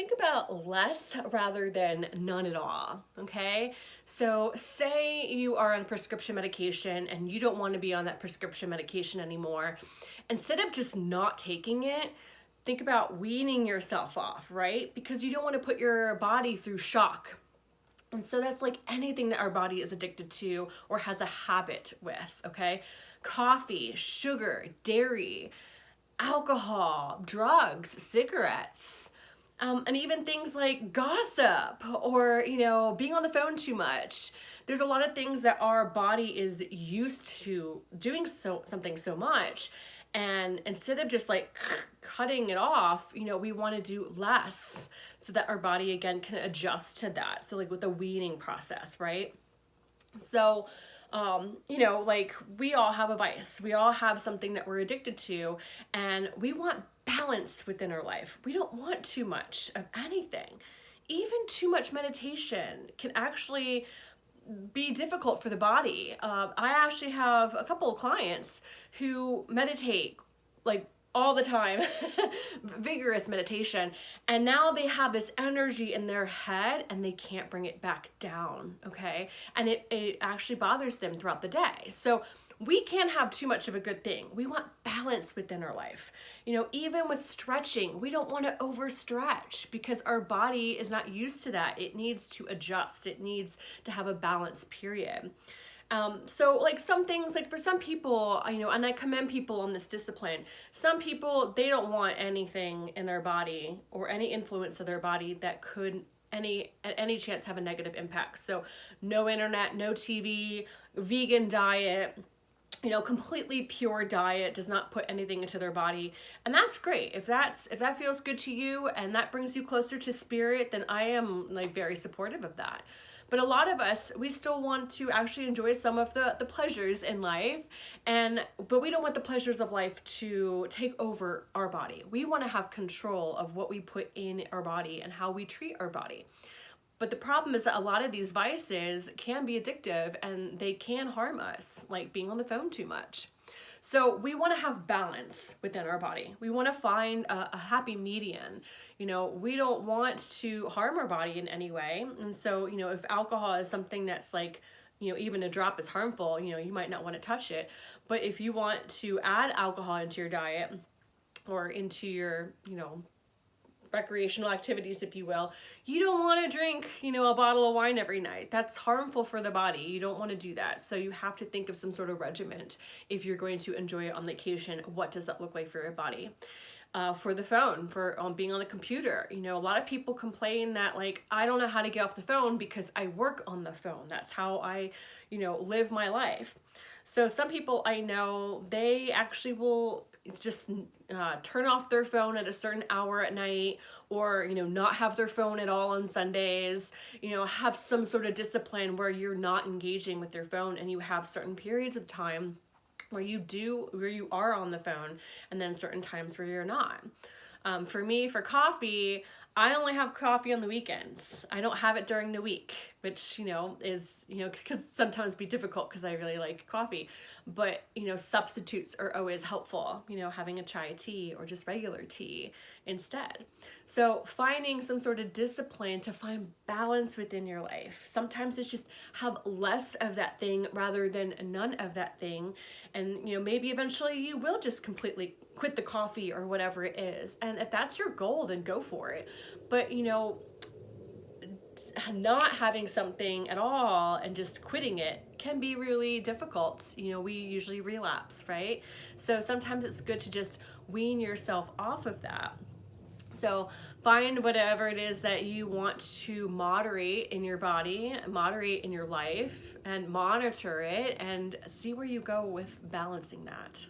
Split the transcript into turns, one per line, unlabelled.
think about less rather than none at all, okay? So say you are on prescription medication and you don't want to be on that prescription medication anymore. Instead of just not taking it, think about weaning yourself off, right? Because you don't want to put your body through shock. And so that's like anything that our body is addicted to or has a habit with, okay? Coffee, sugar, dairy, alcohol, drugs, cigarettes, and even things like gossip or, being on the phone too much. There's a lot of things that our body is used to doing something so much. And instead of just like cutting it off, we want to do less so that our body again can adjust to that. So like with the weaning process, right? So, like we all have a vice. We all have something that we're addicted to, and we want balance within our life. We don't want too much of anything. Even too much meditation can actually be difficult for the body. I actually have a couple of clients who meditate like all the time, vigorous meditation, and now they have this energy in their head and they can't bring it back down, okay? And it actually bothers them throughout the day. So we can't have too much of a good thing. We want balance within our life. Even with stretching, we don't want to overstretch because our body is not used to that. It needs to adjust. It needs to have a balance period. So like some things, like for some people, and I commend people on this discipline, some people, they don't want anything in their body or any influence of their body that could at any chance have a negative impact. So no internet, no TV, vegan diet, completely pure diet, does not put anything into their body. And that's great. If that feels good to you and that brings you closer to spirit, then I am like very supportive of that. But a lot of us, we still want to actually enjoy some of the pleasures in life, but we don't want the pleasures of life to take over our body. We want to have control of what we put in our body and how we treat our body. But the problem is that a lot of these vices can be addictive and they can harm us, like being on the phone too much. So we want to have balance within our body. We want to find a happy median. We don't want to harm our body in any way. And so, if alcohol is something that's like, even a drop is harmful, you might not want to touch it. But if you want to add alcohol into your diet or into your, recreational activities, if you will, you don't want to drink, a bottle of wine every night. That's harmful for the body. You don't want to do that. So you have to think of some sort of regiment if you're going to enjoy it on vacation. What does that look like for your body? For the phone, for being on the computer. A lot of people complain that like, I don't know how to get off the phone because I work on the phone. That's how I, live my life. So some people I know, they actually will just turn off their phone at a certain hour at night, or not have their phone at all on Sundays. Have some sort of discipline where you're not engaging with your phone, and you have certain periods of time where you are on the phone, and then certain times where you're not. For me, for coffee, I only have coffee on the weekends. I don't have it during the week, which, could sometimes be difficult because I really like coffee. But, substitutes are always helpful, having a chai tea or just regular tea instead. So finding some sort of discipline to find balance within your life. Sometimes it's just have less of that thing rather than none of that thing. And, maybe eventually you will just completely quit the coffee or whatever it is. And if that's your goal, then go for it. But, not having something at all and just quitting it can be really difficult. We usually relapse, right? So sometimes it's good to just wean yourself off of that. So find whatever it is that you want to moderate in your body, moderate in your life, and monitor it and see where you go with balancing that.